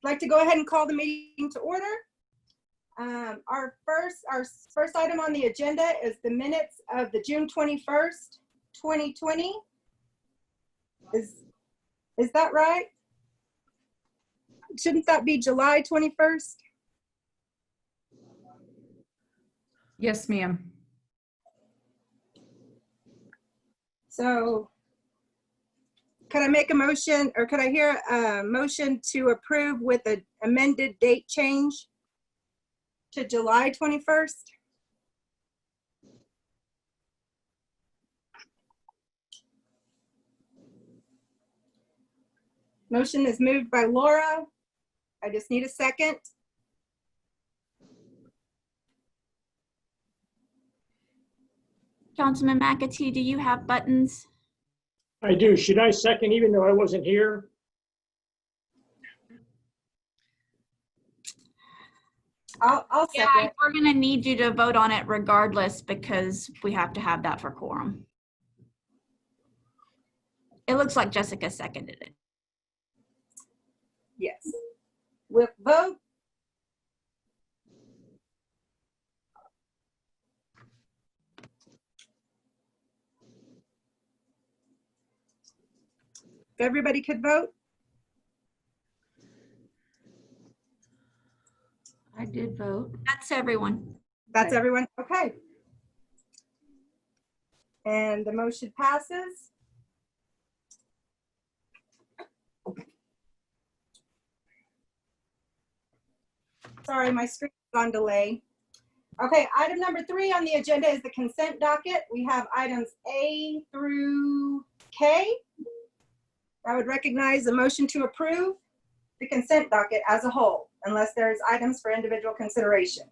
like to go ahead and call the meeting to order. Our first item on the agenda is the minutes of the June 21st, 2020. Is that right? Shouldn't that be July 21st? Yes, ma'am. So could I make a motion, or could I hear a motion to approve with an amended date change to July 21st? Motion is moved by Laura. I just need a second. Councilman McAtee, do you have buttons? I do. Should I second even though I wasn't here? I'll second. Yeah, we're gonna need you to vote on it regardless because we have to have that for quorum. It looks like Jessica seconded it. Yes. With vote. If everybody could vote. I did vote. That's everyone. That's Okay. everyone. Okay. And the motion passes. Sorry, my screen is on delay. Okay, item number 3 on the agenda is the consent docket. We have items A through K. I would recognize a motion to approve the consent docket as a whole, unless there's items for individual consideration.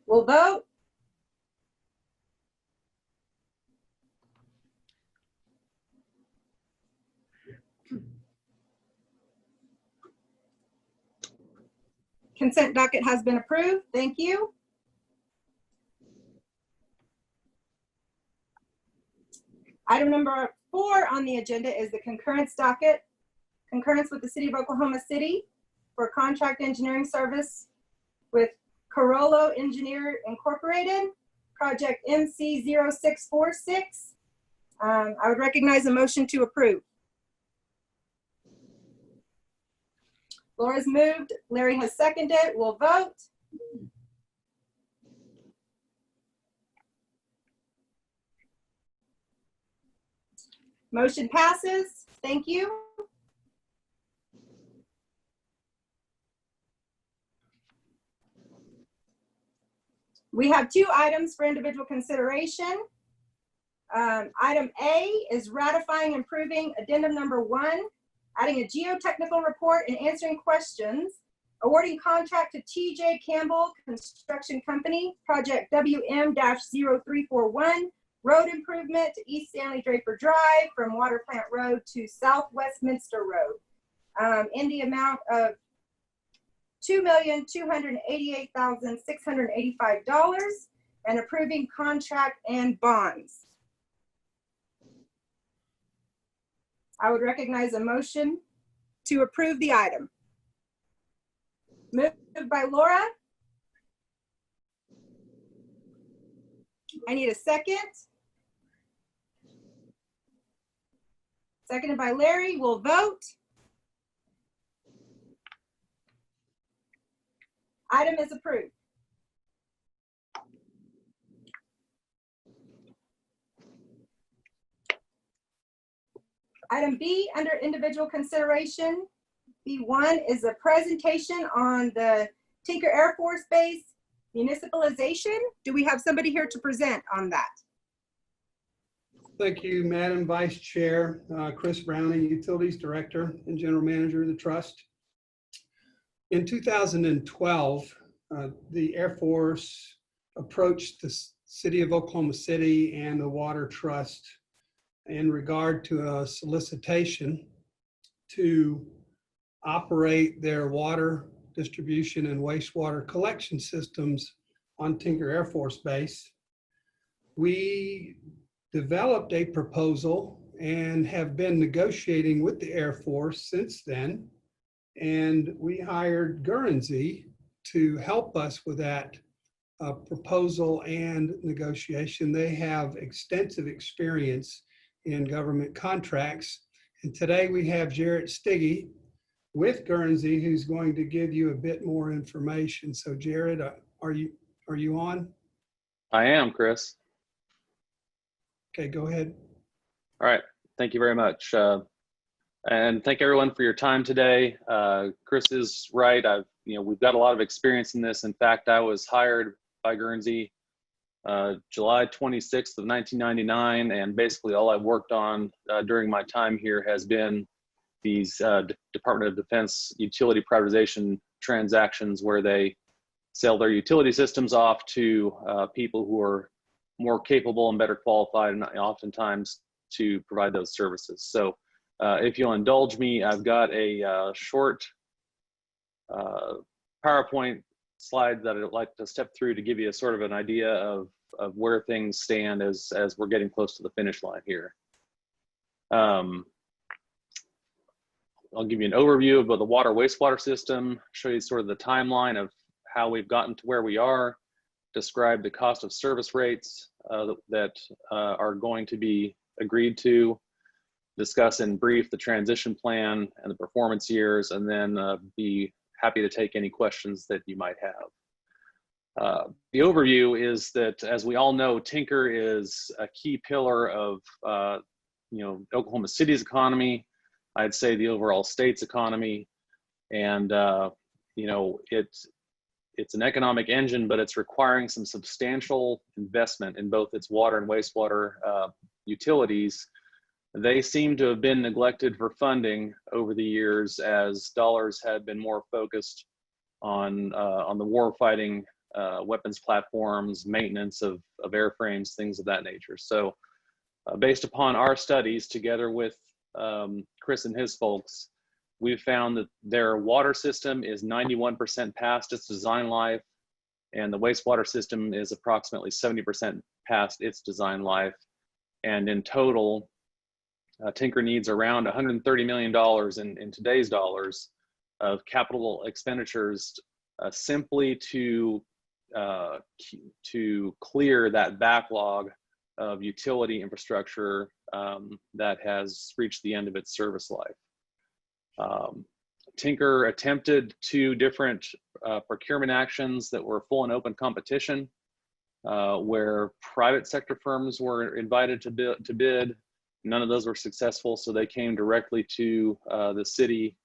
We'll vote. Consent docket has been approved. Thank you. Item number 4 on the agenda is the concurrence docket. Concurrence with the City of Oklahoma City for contract engineering service with Carollo Engineer Incorporated, project MC0646. I would recognize a motion to approve. Laura's moved, Larry has seconded, we'll vote. Motion passes, thank you. We have 2 items for individual consideration. Item A is ratifying and approving addendum number 1, adding a geotechnical report and answering questions, awarding contract to TJ Campbell Construction Company, project WM-0341, road improvement to East Stanley Draper Drive from Water Plant Road to South Westminster Road, in the amount of $2,288,685, and approving contract and bonds. I would recognize a motion to approve the item. Moved by Laura. I need a second. Seconded by Larry. We'll vote. Item is approved. Item B under individual consideration, B1 is a presentation on the Tinker Air Force Base municipalization. Do we have somebody here to present on that? Thank you, Madam Vice Chair. Chris Browning, Utilities Director and General Manager of the Trust. In 2012, the Air Force approached the City of Oklahoma City and the Water Trust in regard to a solicitation to operate their water distribution and wastewater collection systems on Tinker Air Force Base. We developed a proposal and have been negotiating with the Air Force since then. And we hired Guernsey to help us with that proposal and negotiation. They have extensive experience in government contracts. And today we have Jarrett Stiggy with Guernsey, who's going to give you a bit more information. So Jared, are you on? I am, Chris. Okay, go ahead. All right. Thank you very much. And thank everyone for your time today. Chris is right. We've got a lot of experience in this. In fact, I was hired by Guernsey July 26th of 1999, and basically all I've worked on during my time here has been these Department of Defense utility privatization transactions where they sell their utility systems off to people who are more capable and better qualified, and oftentimes to provide those services. So if you'll indulge me, I've got a short PowerPoint slide that I'd like to step through to give you a sort of an idea of where things stand as we're getting close to the finish line here. I'll give you an overview of the water wastewater system, show you sort of the timeline of how we've gotten to where we are, describe the cost of service rates that are going to be agreed to, discuss in brief the transition plan and the performance years, and then be happy to take any questions that you might have. The overview is that, as we all know, Tinker is a key pillar of Oklahoma City's economy. I'd say the overall state's economy, and it's an economic engine, but it's requiring some substantial investment in both its water and wastewater utilities. They seem to have been neglected for funding over the years as dollars had been more focused on the war-fighting weapons platforms, maintenance of airframes, things of that nature. So based upon our studies, together with Chris and his folks, we've found that their water system is 91% past its design life, and the wastewater system is approximately 70% past its design life. And in total, Tinker needs around $130 million in today's dollars of capital expenditures simply to clear that backlog of utility infrastructure that has reached the end of its service life. Tinker attempted 2 different procurement actions that were full and open competition, where private sector firms were invited to bid. None of those were successful, so they came directly to the city,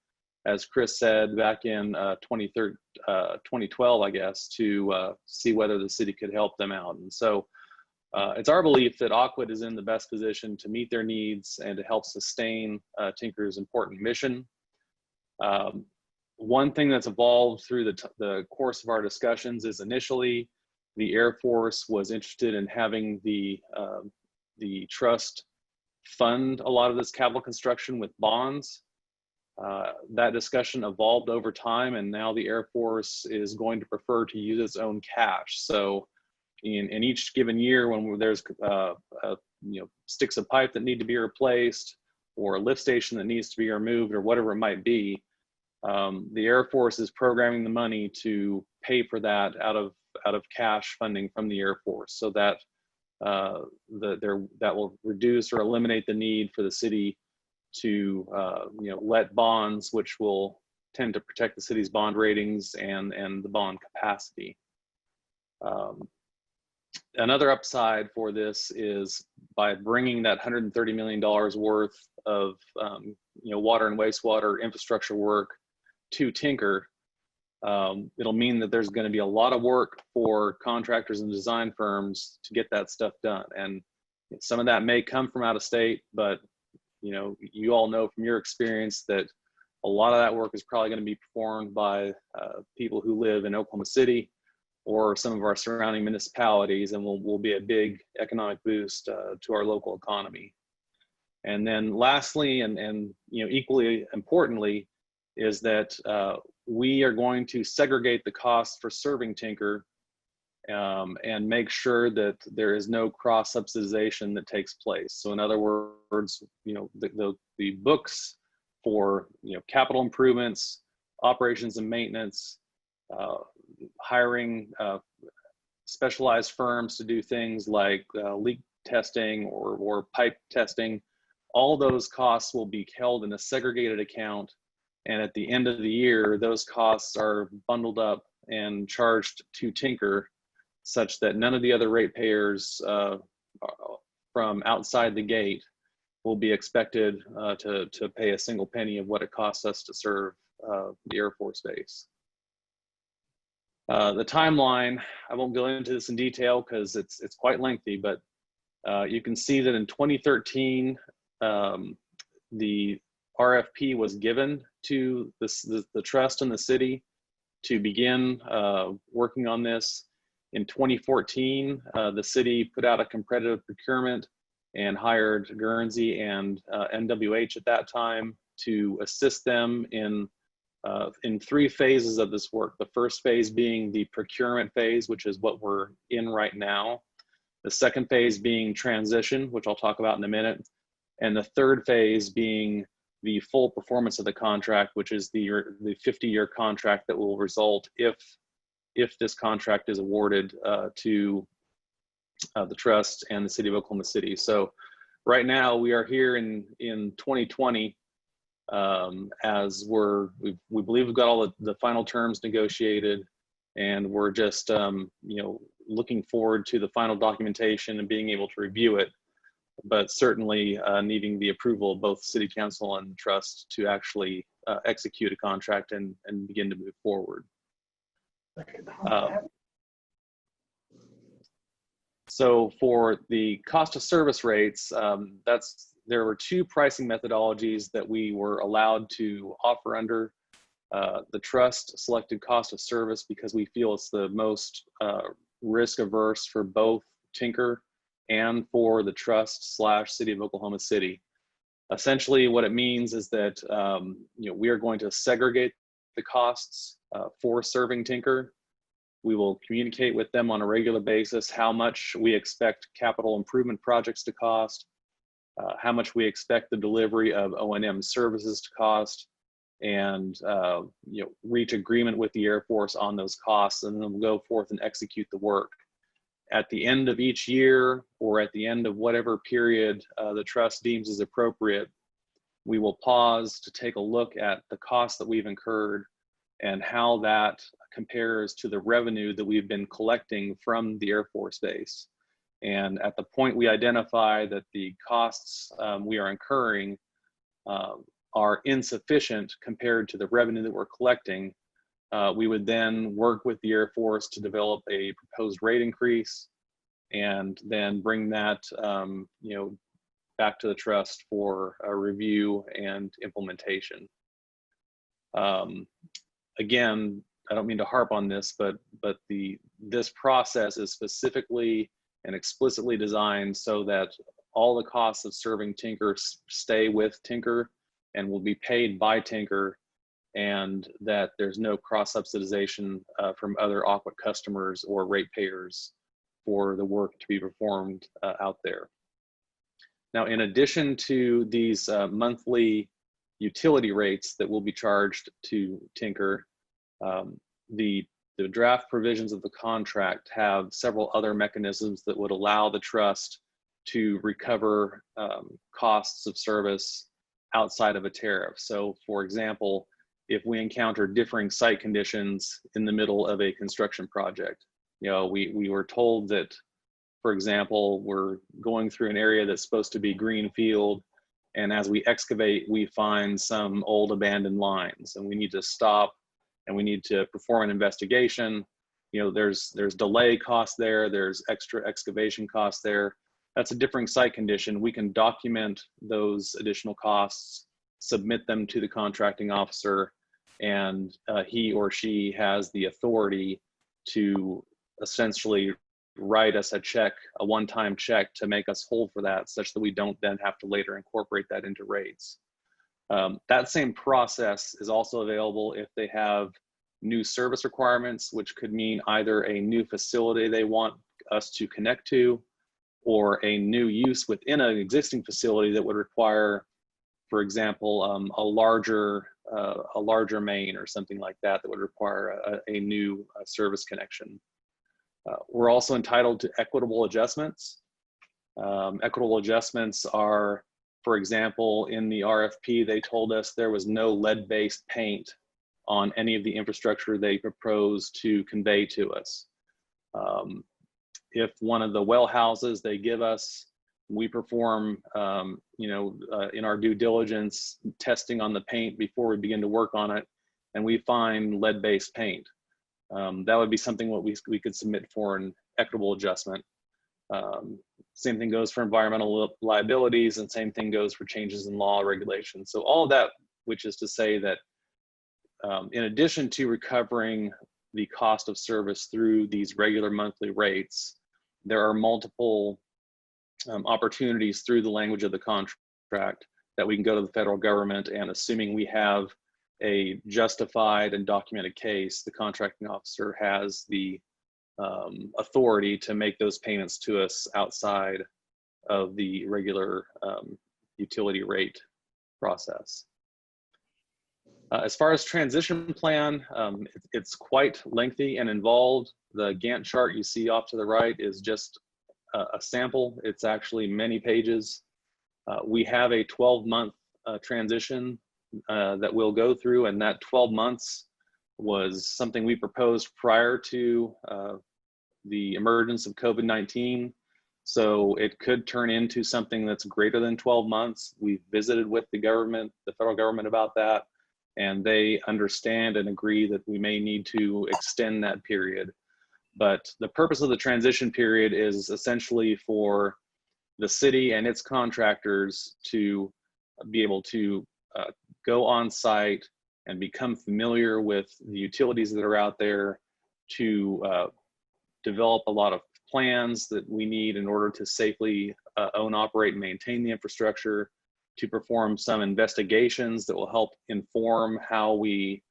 as Chris said, back in 2012, I guess, to see whether the city could help them out. And so it's our belief that Aquid is in the best position to meet their needs and to help sustain Tinker's important mission. One thing that's evolved through the course of our discussions is initially the Air Force was interested in having the trust fund a lot of this capital construction with bonds. That discussion evolved over time, and now the Air Force is going to prefer to use its own cash. So in each given year, when there's sticks of pipe that need to be replaced, or a lift station that needs to be removed, or whatever it might be, the Air Force is programming the money to pay for that out of cash funding from the Air Force, so that that will reduce or eliminate the need for the city to let bonds, which will tend to protect the city's bond ratings and the bond capacity. Another upside for this is by bringing that $130 million worth of water and wastewater infrastructure work to Tinker, it'll mean that there's going to be a lot of work for contractors and design firms to get that stuff done. And some of that may come from out of state, but you all know from your experience that a lot of that work is probably going to be performed by people who live in Oklahoma City or some of our surrounding municipalities, and will be a big economic boost to our local economy. And then lastly, and equally importantly, is that we are going to segregate the costs for serving Tinker and make sure that there is no cross subsidization that takes place. So in other words, the books for capital improvements, operations and maintenance, hiring specialized firms to do things like leak testing or pipe testing, all those costs will be held in a segregated account. And at the end of the year, those costs are bundled up and charged to Tinker, such that none of the other ratepayers from outside the gate will be expected to pay a single penny of what it costs us to serve the Air Force Base. The timeline, I won't go into this in detail because it's quite lengthy, but you can see that in 2013, the RFP was given to the trust and the city to begin working on this. In 2014, the city put out a competitive procurement and hired Guernsey and NWH at that time to assist them in 3 phases of this work. The first phase being the procurement phase, which is what we're in right now. The second phase being transition, which I'll talk about in a minute. And the third phase being the full performance of the contract, which is the 50-year contract that will result if this contract is awarded to the trust and the city of Oklahoma City. So right now we are here in 2020 as we believe we've got all the final terms negotiated, and we're just looking forward to the final documentation and being able to review it, but certainly needing the approval of both city council and trust to actually execute a contract and begin to move forward. So for the cost of service rates, there were 2 pricing methodologies that we were allowed to offer under. The trust selected cost of service because we feel it's the most risk averse for both Tinker and for the trust / city of Oklahoma City. Essentially what it means is that we are going to segregate the costs for serving Tinker. We will communicate with them on a regular basis how much we expect capital improvement projects to cost, how much we expect the delivery of O&M services to cost, and reach agreement with the Air Force on those costs, and then we'll go forth and execute the work. At the end of each year, or at the end of whatever period the trust deems is appropriate, we will pause to take a look at the costs that we've incurred and how that compares to the revenue that we've been collecting from the Air Force Base. And at the point we identify that the costs we are incurring are insufficient compared to the revenue that we're collecting, we would then work with the Air Force to develop a proposed rate increase and then bring that back to the trust for a review and implementation. Again, I don't mean to harp on this, but this process is specifically and explicitly designed so that all the costs of serving Tinker stay with Tinker and will be paid by Tinker, and that there's no cross subsidization from other Aqua customers or ratepayers for the work to be performed out there. Now, in addition to these monthly utility rates that will be charged to Tinker, the draft provisions of the contract have several other mechanisms that would allow the trust to recover costs of service outside of a tariff. So for example, if we encounter differing site conditions in the middle of a construction project, we were told that, for example, we're going through an area that's supposed to be green field, and as we excavate, we find some old abandoned lines, and we need to stop and we need to perform an investigation. There's delay costs there, there's extra excavation costs there. That's a differing site condition. We can document those additional costs, submit them to the contracting officer, and he or she has the authority to essentially write us a check, a one-time check, to make us whole for that, such that we don't then have to later incorporate that into rates. That same process is also available if they have new service requirements, which could mean either a new facility they want us to connect to, or a new use within an existing facility that would require, for example, a larger main or something like that that would require a new service connection. We're also entitled to equitable adjustments. Equitable adjustments are, for example, in the RFP, they told us there was no lead-based paint on any of the infrastructure they proposed to convey to us. If one of the well houses they give us, we perform, in our due diligence testing on the paint before we begin to work on it, and we find lead-based paint. That would be something what we could submit for an equitable adjustment. Same thing goes for environmental liabilities, and same thing goes for changes in law or regulations. So all of that, which is to say that in addition to recovering the cost of service through these regular monthly rates, there are multiple opportunities through the language of the contract that we can go to the federal government, and assuming we have a justified and documented case, the contracting officer has the authority to make those payments to us outside of the regular utility rate process. As far as transition plan, it's quite lengthy and involved. The Gantt chart you see off to the right is just a sample. It's actually many pages. We have a 12-month transition that we'll go through, and that 12 months was something we proposed prior to the emergence of COVID-19. So it could turn into something that's greater than 12 months. We've visited with the government, the federal government, about that, and they understand and agree that we may need to extend that period. But the purpose of the transition period is essentially for the city and its contractors to be able to go on site and become familiar with the utilities that are out there, to develop a lot of plans that we need in order to safely own, operate, and maintain the infrastructure, to perform some investigations that will help inform how we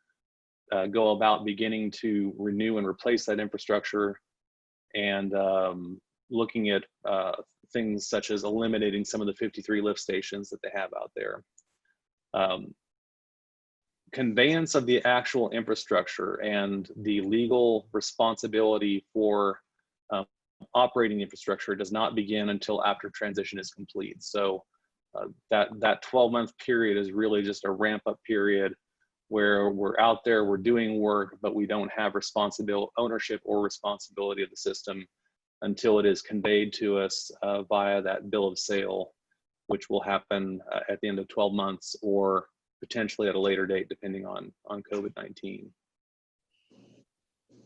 go about beginning to renew and replace that infrastructure, and looking at things such as eliminating some of the 53 lift stations that they have out there. Conveyance of the actual infrastructure and the legal responsibility for operating infrastructure does not begin until after transition is complete. So that 12-month period is really just a ramp-up period where we're out there, we're doing work, but we don't have ownership or responsibility of the system until it is conveyed to us via that bill of sale, which will happen at the end of 12 months or potentially at a later date, depending on COVID-19.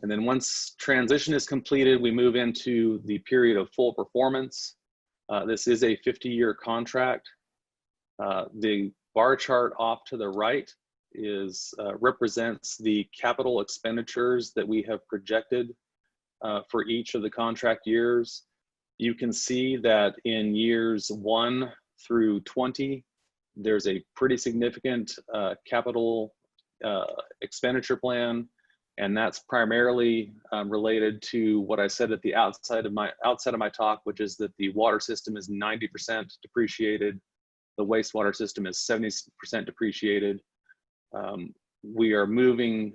And then once transition is completed, we move into the period of full performance. This is a 50-year contract. The bar chart off to the right represents the capital expenditures that we have projected for each of the contract years. You can see that in years 1 through 20, there's a pretty significant capital expenditure plan, and that's primarily related to what I said at the outset of my talk, which is that the water system is 90% depreciated, the wastewater system is 70% depreciated. We are moving,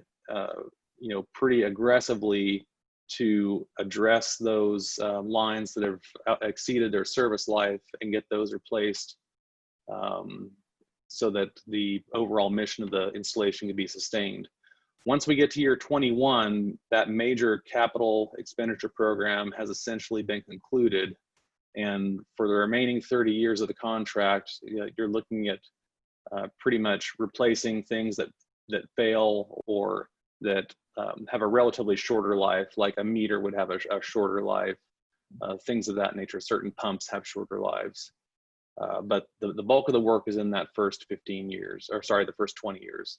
pretty aggressively to address those lines that have exceeded their service life and get those replaced, so that the overall mission of the installation can be sustained. Once we get to year 21, that major capital expenditure program has essentially been concluded. And for the remaining 30 years of the contract, you're looking at pretty much replacing things that fail or that have a relatively shorter life, like a meter would have a shorter life, things of that nature. Certain pumps have shorter lives. But the bulk of the work is in that first 15 years, or sorry, the first 20 years.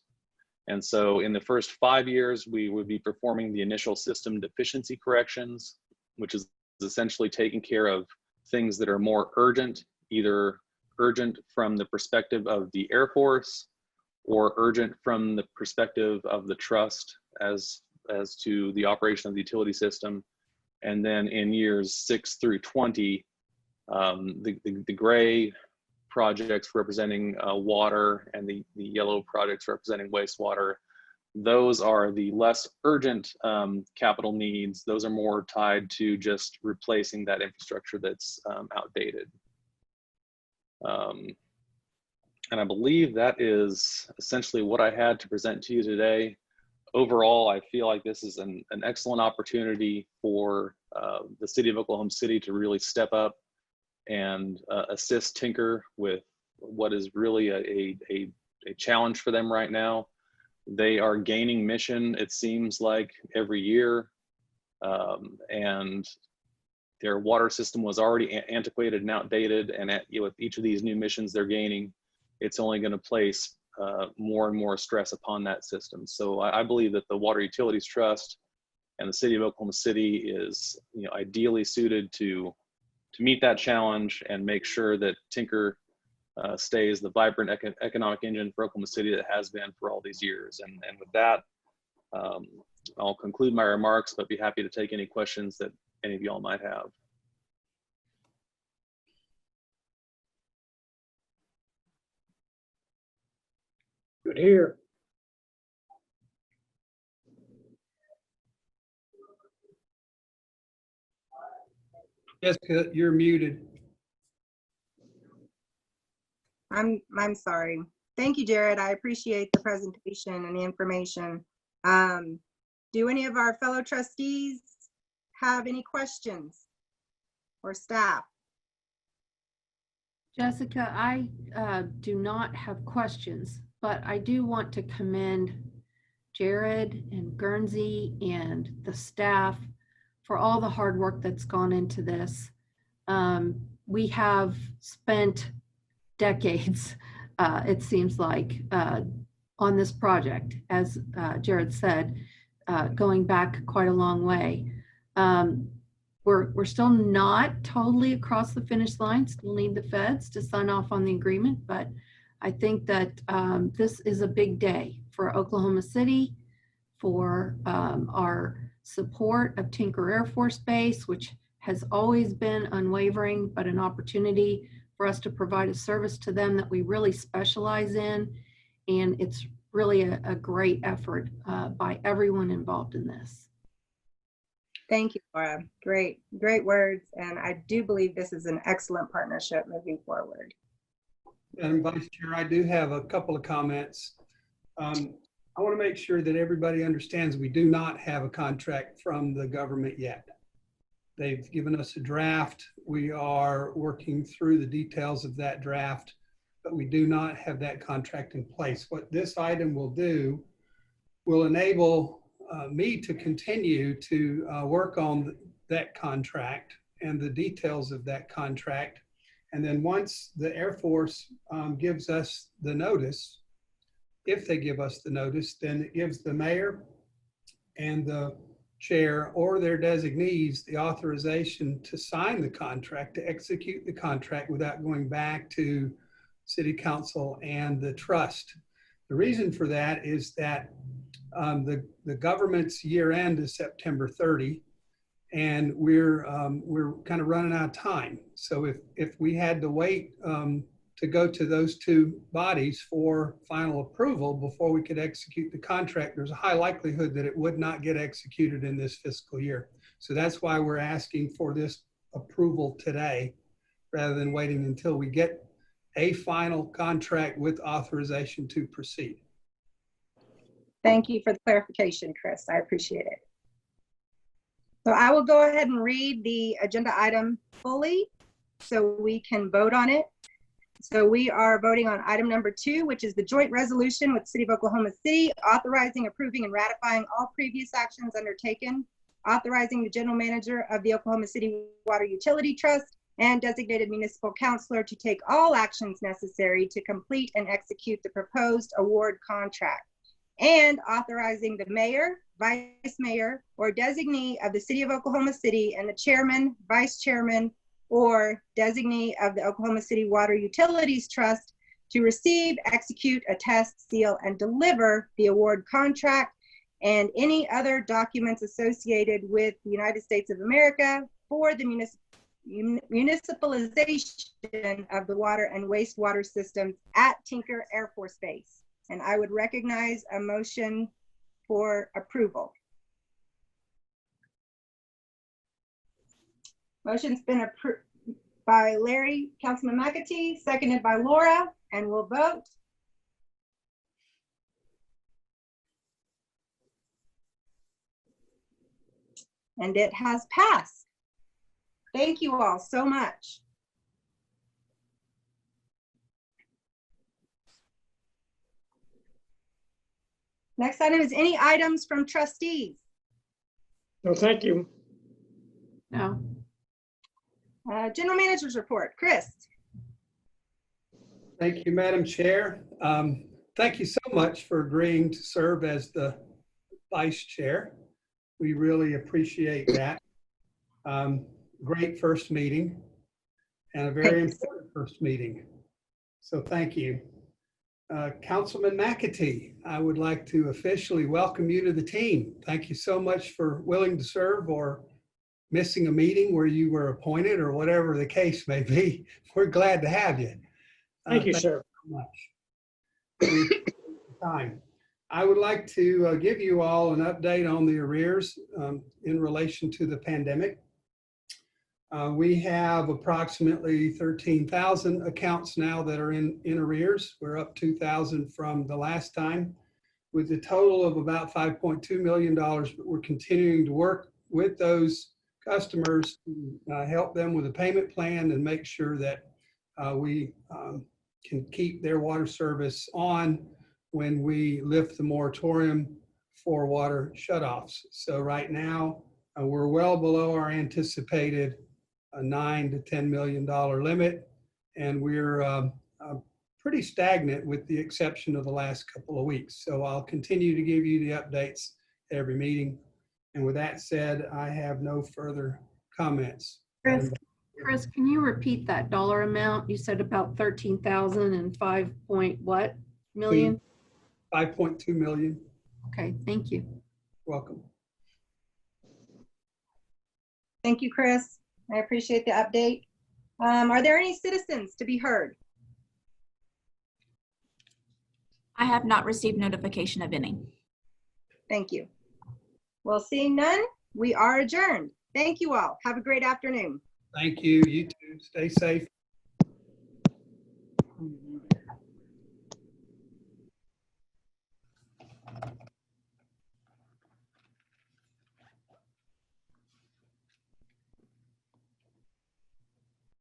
And so in the first 5 years, we would be performing the initial system deficiency corrections, which is essentially taking care of things that are more urgent, either urgent from the perspective of the Air Force or urgent from the perspective of the trust as to the operation of the utility system. And then in years 6 through 20, the gray projects representing water and the yellow projects representing wastewater, those are the less urgent capital needs. Those are more tied to just replacing that infrastructure that's outdated. And I believe that is essentially what I had to present to you today. Overall, I feel like this is an excellent opportunity for the city of Oklahoma City to really step up and assist Tinker with what is really a challenge for them right now. They are gaining mission, it seems like, every year, and their water system was already antiquated and outdated, and with each of these new missions they're gaining, it's only going to place more and more stress upon that system. So I believe that the Water Utilities Trust and the city of Oklahoma City is, ideally suited to meet that challenge and make sure that Tinker stays the vibrant economic engine for Oklahoma City that has been for all these years. And with that, I'll conclude my remarks, but be happy to take any questions that any of y'all might have. Good here. Jessica, you're muted. I'm sorry. Thank you, Jared. I appreciate the presentation and the information. Do any of our fellow trustees have any questions, or staff? Jessica, I do not have questions, but I do want to commend Jared and Guernsey and the staff for all the hard work that's gone into this. We have spent decades, it seems like, on this project, as Jared said, going back quite a long way. We're still not totally across the finish line, still need the feds to sign off on the agreement, but I think that this is a big day for Oklahoma City, for our support of Tinker Air Force Base, which has always been unwavering, but an opportunity for us to provide a service to them that we really specialize in. And it's really a great effort by everyone involved in this. Thank you, Laura. Great words. And I do believe this is an excellent partnership moving forward. And Vice Chair, I do have a couple of comments. I want to make sure that everybody understands we do not have a contract from the government yet. They've given us a draft. We are working through the details of that draft, but we do not have that contract in place. What this item will do will enable me to continue to work on that contract and the details of that contract. And then once the Air Force gives us the notice, if they give us the notice, then it gives the mayor and the chair or their designees the authorization to sign the contract, to execute the contract without going back to city council and the trust. The reason for that is that the government's year end is September 30, and we're kind of running out of time. So if we had to wait to go to those two bodies for final approval before we could execute the contract, there's a high likelihood that it would not get executed in this fiscal year. So that's why we're asking for this approval today, rather than waiting until we get a final contract with authorization to proceed. Thank you for the clarification, Chris. I appreciate it. So I will go ahead and read the agenda item fully so we can vote on it. So we are voting on item number 2, which is the joint resolution with the City of Oklahoma City, authorizing, approving, and ratifying all previous actions undertaken, authorizing the general manager of the Oklahoma City Water Utility Trust and designated municipal counselor to take all actions necessary to complete and execute the proposed award contract, and authorizing the mayor, vice mayor, or designee of the City of Oklahoma City and the chairman, vice chairman, or designee of the Oklahoma City Water Utilities Trust to receive, execute, attest, seal, and deliver the award contract, and any other documents associated with the United States of America for the municipalization of the water and wastewater systems at Tinker Air Force Base. And I would recognize a motion for approval. Motion's been approved by Larry, Councilman McAtee, seconded by Laura, and we'll vote. And it has passed. Thank you all so much. Next item is any items from trustees. No, thank you. No. General Manager's report. Chris. Thank you, Madam Chair. Thank you so much for agreeing to serve as the Vice Chair. We really appreciate that. Great first meeting and a very important first meeting. So thank you. Councilman McAtee, I would like to officially welcome you to the team. Thank you so much for willing to serve or missing a meeting where you were appointed or whatever the case may be. We're glad to have you. Thank you, sir. So much. We appreciate the time. I would like to give you all an update on the arrears in relation to the pandemic. We have approximately 13,000 accounts now that are in arrears. We're up 2,000 from the last time, with a total of about $5.2 million. But we're continuing to work with those customers to help them with a payment plan and make sure that we can keep their water service on when we lift the moratorium for water shutoffs. So right now, we're well below our anticipated $9 to $10 million limit, and we're pretty stagnant with the exception of the last couple of weeks. So I'll continue to give you the updates every meeting. And with that said, I have no further comments. Chris, can you repeat that dollar amount? You said about 13,000 and 5 point what million? 5.2 million. Okay, thank you. Welcome. Thank you, Chris. I appreciate the update. Are there any citizens to be heard? I have not received notification of any. Thank you. Well, seeing none, we are adjourned. Thank you all. Have a great afternoon. Thank you. You too. Stay safe.